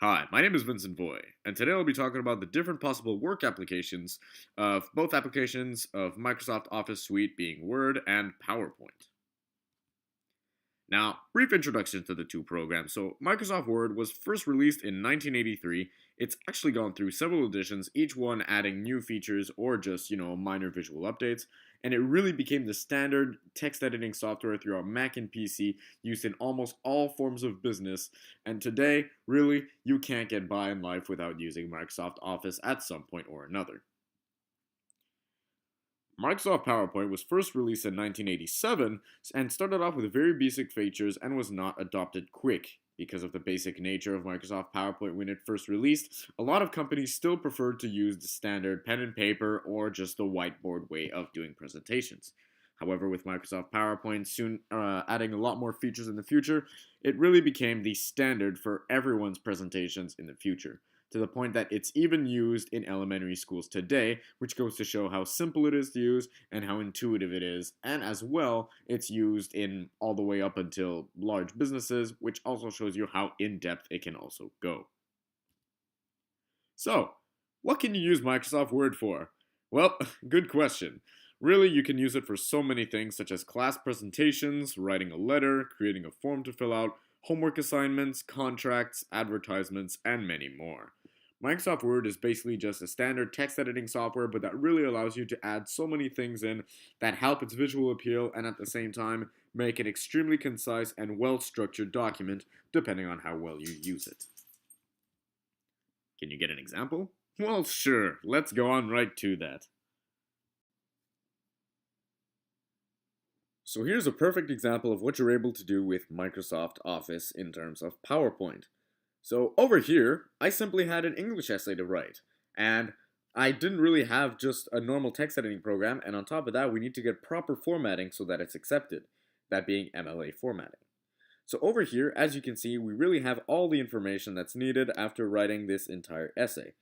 Hi, my name is Vincent Voy, and today I'll be talking about the different possible work applications of both applications of Microsoft Office Suite being Word and PowerPoint. Now, brief introduction to the two programs. So, Microsoft Word was first released in 1983. It's actually gone through several editions, each one adding new features or just, minor visual updates. And it really became the standard text editing software throughout Mac and PC, used in almost all forms of business. And today, really, you can't get by in life without using Microsoft Office at some point or another. Microsoft PowerPoint was first released in 1987 and started off with very basic features and was not adopted quick. Because of the basic nature of Microsoft PowerPoint when it first released, a lot of companies still preferred to use the standard pen and paper or just the whiteboard way of doing presentations. However, with Microsoft PowerPoint soon adding a lot more features in the future, it really became the standard for everyone's presentations in the future, to the point that it's even used in elementary schools today, which goes to show how simple it is to use and how intuitive it is. And as well, it's used in all the way up until large businesses, which also shows you how in depth it can also go. So, what can you use Microsoft Word for? Well, good question. Really, you can use it for so many things, such as class presentations, writing a letter, creating a form to fill out, homework assignments, contracts, advertisements, and many more. Microsoft Word is basically just a standard text editing software, but that really allows you to add so many things in that help its visual appeal and at the same time make an extremely concise and well structured document, depending on how well you use it. Can you get an example? Well, sure, let's go on right to that. So here's a perfect example of what you're able to do with Microsoft Office in terms of PowerPoint. So over here, I simply had an English essay to write, and I didn't really have just a normal text editing program, and on top of that, we need to get proper formatting so that it's accepted, that being MLA formatting. So over here, as you can see, we really have all the information that's needed after writing this entire essay.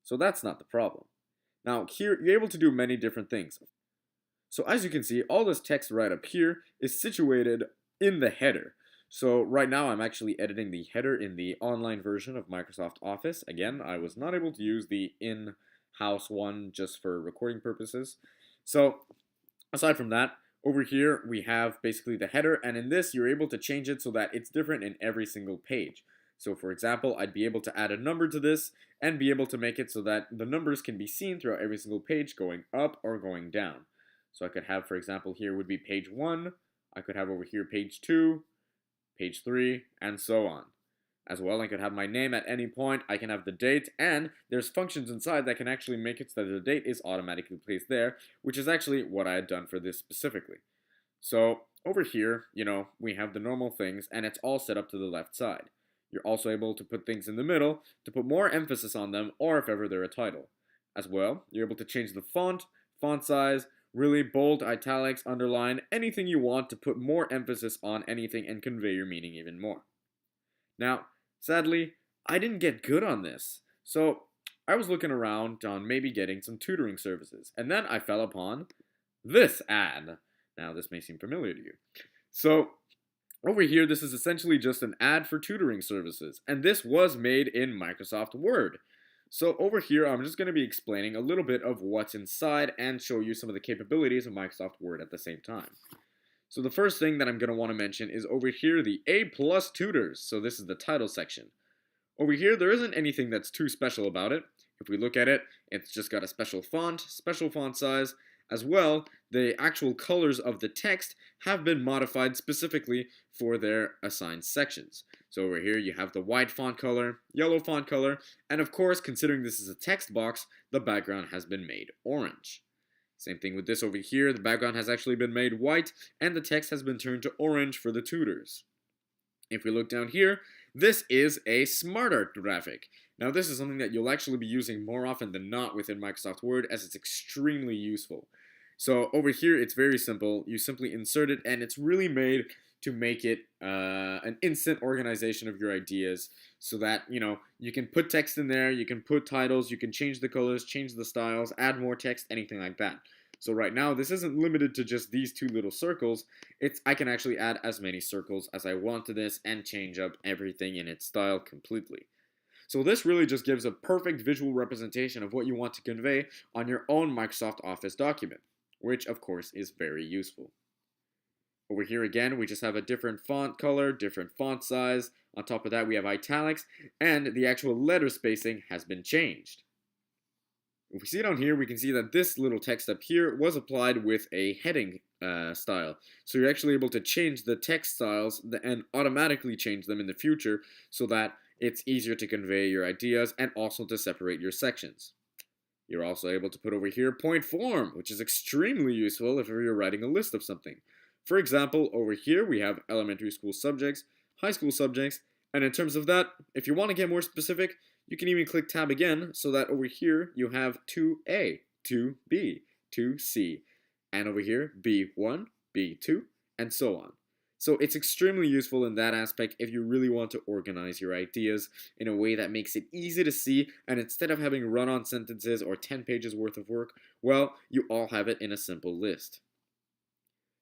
So that's not the problem. Now here, you're able to do many different things. So as you can see, all this text right up here is situated in the header. So right now I'm actually editing the header in the online version of Microsoft Office. Again, I was not able to use the in-house one just for recording purposes. So aside from that, over here we have basically the header, and in this you're able to change it so that it's different in every single page. So for example, I'd be able to add a number to this and be able to make it so that the numbers can be seen throughout every single page going up or going down. So I could have, for example, here would be page 1, I could have over here page 2, page 3, and so on. As well, I could have my name at any point, I can have the date, and there's functions inside that can actually make it so that the date is automatically placed there, which is actually what I had done for this specifically. So over here, we have the normal things, and it's all set up to the left side. You're also able to put things in the middle to put more emphasis on them, or if ever they're a title. As well, you're able to change the font size, really bold, italics, underline, anything you want to put more emphasis on anything and convey your meaning even more. Now, sadly, I didn't get good on this. So I was looking around on maybe getting some tutoring services, and then I fell upon this ad. Now, this may seem familiar to you. So over here, this is essentially just an ad for tutoring services, and this was made in Microsoft Word. So over here, I'm just going to be explaining a little bit of what's inside and show you some of the capabilities of Microsoft Word at the same time. So the first thing that I'm going to want to mention is over here, the A+ tutors. So this is the title section. Over here, there isn't anything that's too special about it. If we look at it, it's just got a special font size. As well, the actual colors of the text have been modified specifically for their assigned sections. So over here you have the white font color, yellow font color, and of course, considering this is a text box, the background has been made orange. Same thing with this over here, the background has actually been made white, and the text has been turned to orange for the tutors. If we look down here, this is a SmartArt graphic. Now this is something that you'll actually be using more often than not within Microsoft Word, as it's extremely useful. So over here, it's very simple. You simply insert it, and it's really made to make it an instant organization of your ideas so that, you can put text in there, you can put titles, you can change the colors, change the styles, add more text, anything like that. So right now, this isn't limited to just these two little circles. I can actually add as many circles as I want to this and change up everything in its style completely. So this really just gives a perfect visual representation of what you want to convey on your own Microsoft Office document, which of course is very useful. Over here again, we just have a different font color, different font size. On top of that, we have italics, and the actual letter spacing has been changed. If we see down here, we can see that this little text up here was applied with a heading style. So you're actually able to change the text styles and automatically change them in the future so that it's easier to convey your ideas and also to separate your sections. You're also able to put over here point form, which is extremely useful if you're writing a list of something. For example, over here we have elementary school subjects, high school subjects, and in terms of that, if you want to get more specific, you can even click tab again so that over here you have 2A, 2B, 2C, and over here B1, B2, and so on. So it's extremely useful in that aspect if you really want to organize your ideas in a way that makes it easy to see, and instead of having run-on sentences or 10 pages worth of work, well, you all have it in a simple list.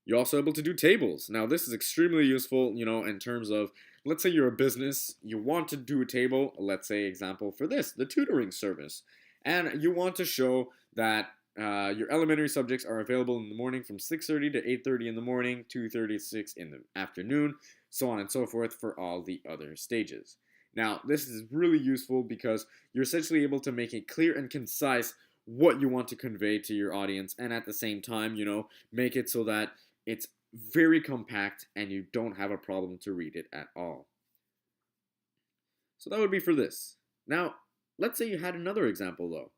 You're also able to do tables. Now this is extremely useful, in terms of, let's say you're a business, you want to do a table, let's say example for this, the tutoring service. And you want to show that your elementary subjects are available in the morning from 6:30 to 8:30 in the morning, 2:30 to 6 in the afternoon, so on and so forth for all the other stages. Now this is really useful because you're essentially able to make it clear and concise what you want to convey to your audience, and at the same time, make it so that it's very compact and you don't have a problem to read it at all. So that would be for this. Now, let's say you had another example though.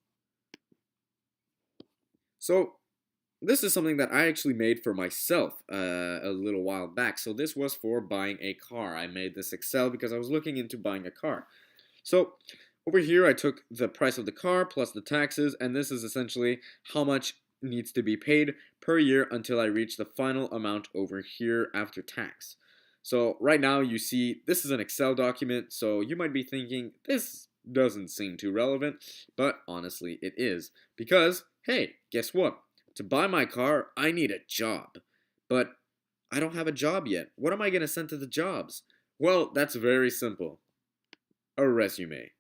So this is something that I actually made for myself a little while back. So this was for buying a car. I made this Excel because I was looking into buying a car. So over here I took the price of the car plus the taxes, and this is essentially how much needs to be paid per year until I reach the final amount over here after tax. So right now you see this is an Excel document, so you might be thinking this doesn't seem too relevant, but honestly it is, because hey, guess what? To buy my car, I need a job, but I don't have a job yet. What am I going to send to the jobs? Well, that's very simple. A resume.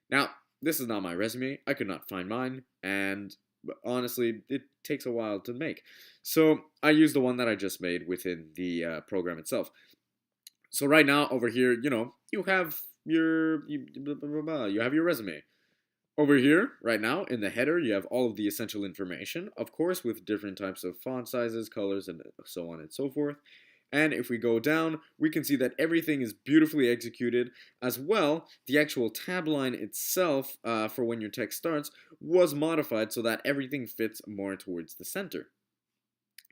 Now, this is not my resume. I could not find mine, and honestly, it takes a while to make. So I use the one that I just made within the program itself. So right now over here, you have your resume. Over here, right now, in the header, you have all of the essential information, of course, with different types of font sizes, colors, and so on and so forth. And if we go down, we can see that everything is beautifully executed. As well, the actual tab line itself, for when your text starts, was modified so that everything fits more towards the center.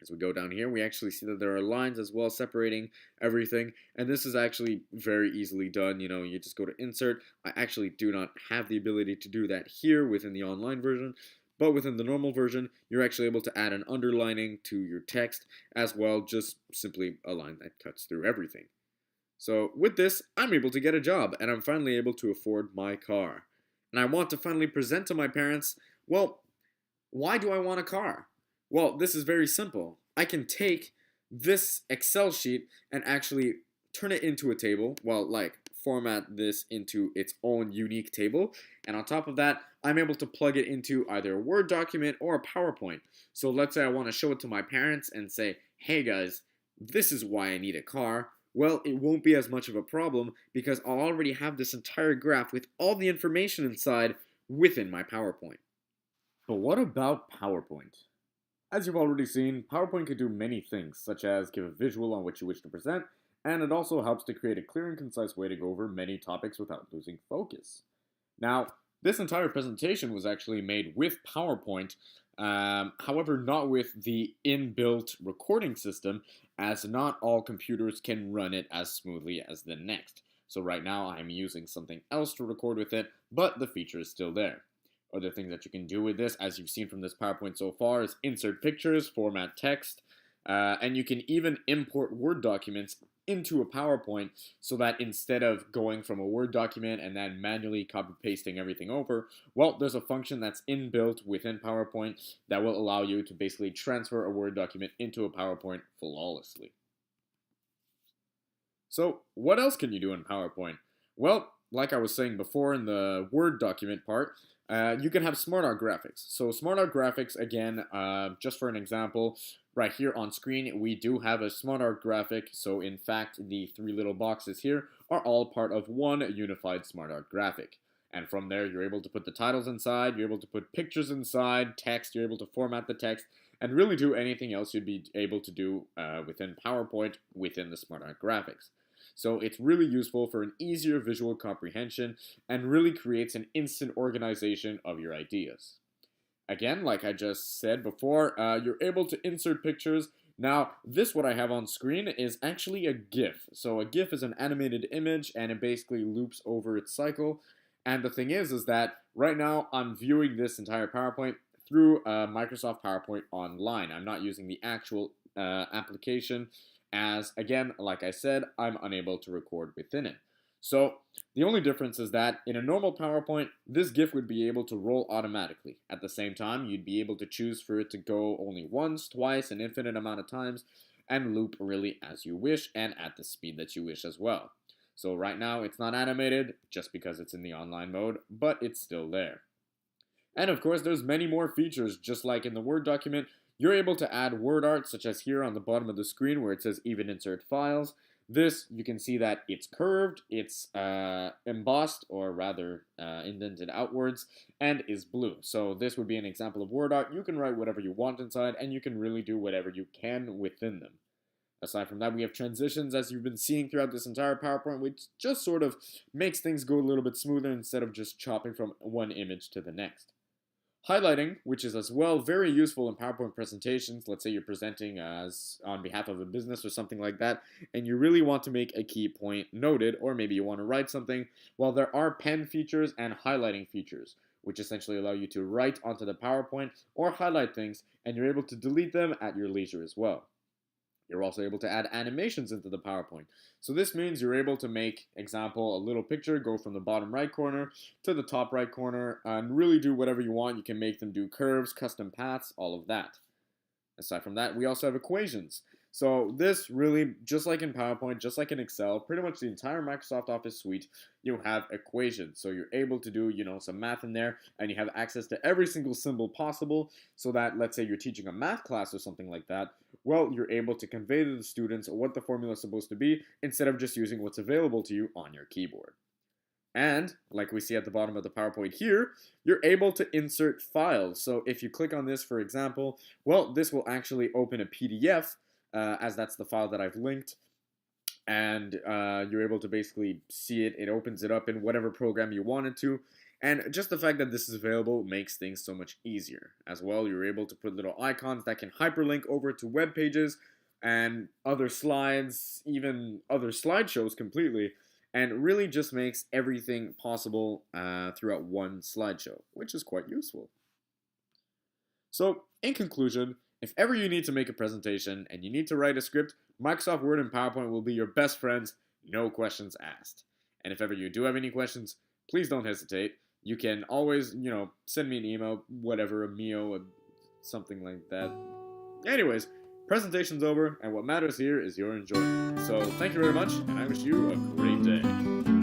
As we go down here, we actually see that there are lines as well separating everything, and this is actually very easily done. You just go to insert. I actually do not have the ability to do that here within the online version, but within the normal version, you're actually able to add an underlining to your text as well, just simply a line that cuts through everything. So with this, I'm able to get a job, and I'm finally able to afford my car. And I want to finally present to my parents, well, why do I want a car? Well, this is very simple. I can take this Excel sheet and actually turn it into a table, format this into its own unique table, and on top of that, I'm able to plug it into either a Word document or a PowerPoint. So let's say I want to show it to my parents and say, hey guys, this is why I need a car. Well, it won't be as much of a problem because I'll already have this entire graph with all the information inside within my PowerPoint. But what about PowerPoint? As you've already seen, PowerPoint can do many things, such as give a visual on what you wish to present, and it also helps to create a clear and concise way to go over many topics without losing focus. Now, this entire presentation was actually made with PowerPoint, however not with the inbuilt recording system, as not all computers can run it as smoothly as the next. So right now I'm using something else to record with it, but the feature is still there. Other things that you can do with this, as you've seen from this PowerPoint so far, is insert pictures, format text, and you can even import Word documents into a PowerPoint so that instead of going from a Word document and then manually copy-pasting everything over, well, there's a function that's inbuilt within PowerPoint that will allow you to basically transfer a Word document into a PowerPoint flawlessly. So, what else can you do in PowerPoint? Well, like I was saying before in the Word document part, you can have smart art graphics. So smart art graphics, again, just for an example, right here on screen, we do have a smart art graphic. So in fact, the three little boxes here are all part of one unified smart art graphic. And from there, you're able to put the titles inside, you're able to put pictures inside, text, you're able to format the text, and really do anything else you'd be able to do within PowerPoint within the smart art graphics. So it's really useful for an easier visual comprehension and really creates an instant organization of your ideas. Again, like I just said before, you're able to insert pictures. Now, this what I have on screen is actually a GIF. So a GIF is an animated image and it basically loops over its cycle. And the thing is that right now I'm viewing this entire PowerPoint through Microsoft PowerPoint Online. I'm not using the actual application as, again, like I said, I'm unable to record within it. So the only difference is that in a normal PowerPoint, this GIF would be able to roll automatically. At the same time, you'd be able to choose for it to go only once, twice, an infinite amount of times, and loop really as you wish and at the speed that you wish as well. So right now it's not animated just because it's in the online mode, but it's still there. And of course, there's many more features, just like in the Word document. You're able to add word art, such as here on the bottom of the screen where it says even insert files. This, you can see that it's curved, it's embossed, or rather indented outwards, and is blue. So this would be an example of word art. You can write whatever you want inside, and you can really do whatever you can within them. Aside from that, we have transitions, as you've been seeing throughout this entire PowerPoint, which just sort of makes things go a little bit smoother instead of just chopping from one image to the next. Highlighting, which is as well very useful in PowerPoint presentations. Let's say you're presenting as on behalf of a business or something like that, and you really want to make a key point noted, or maybe you want to write something. Well, there are pen features and highlighting features, which essentially allow you to write onto the PowerPoint or highlight things, and you're able to delete them at your leisure as well. You're also able to add animations into the PowerPoint. So this means you're able to make, example, a little picture go from the bottom right corner to the top right corner and really do whatever you want. You can make them do curves, custom paths, all of that. Aside from that, we also have equations. So this really, just like in PowerPoint, just like in Excel, pretty much the entire Microsoft Office suite, you have equations. So you're able to do, some math in there, and you have access to every single symbol possible, so that, let's say you're teaching a math class or something like that, well, you're able to convey to the students what the formula is supposed to be, instead of just using what's available to you on your keyboard. And, like we see at the bottom of the PowerPoint here, you're able to insert files. So if you click on this, for example, well, this will actually open a PDF, as that's the file that I've linked. And you're able to basically see it. It opens it up in whatever program you want it to. And just the fact that this is available makes things so much easier. As well, you're able to put little icons that can hyperlink over to web pages and other slides, even other slideshows completely, and really just makes everything possible throughout one slideshow, which is quite useful. So, in conclusion, if ever you need to make a presentation and you need to write a script, Microsoft Word and PowerPoint will be your best friends, no questions asked. And if ever you do have any questions, please don't hesitate. You can always, send me an email, whatever, a Mio, something like that. Anyways, presentation's over, and what matters here is your enjoyment. So thank you very much, and I wish you a great day.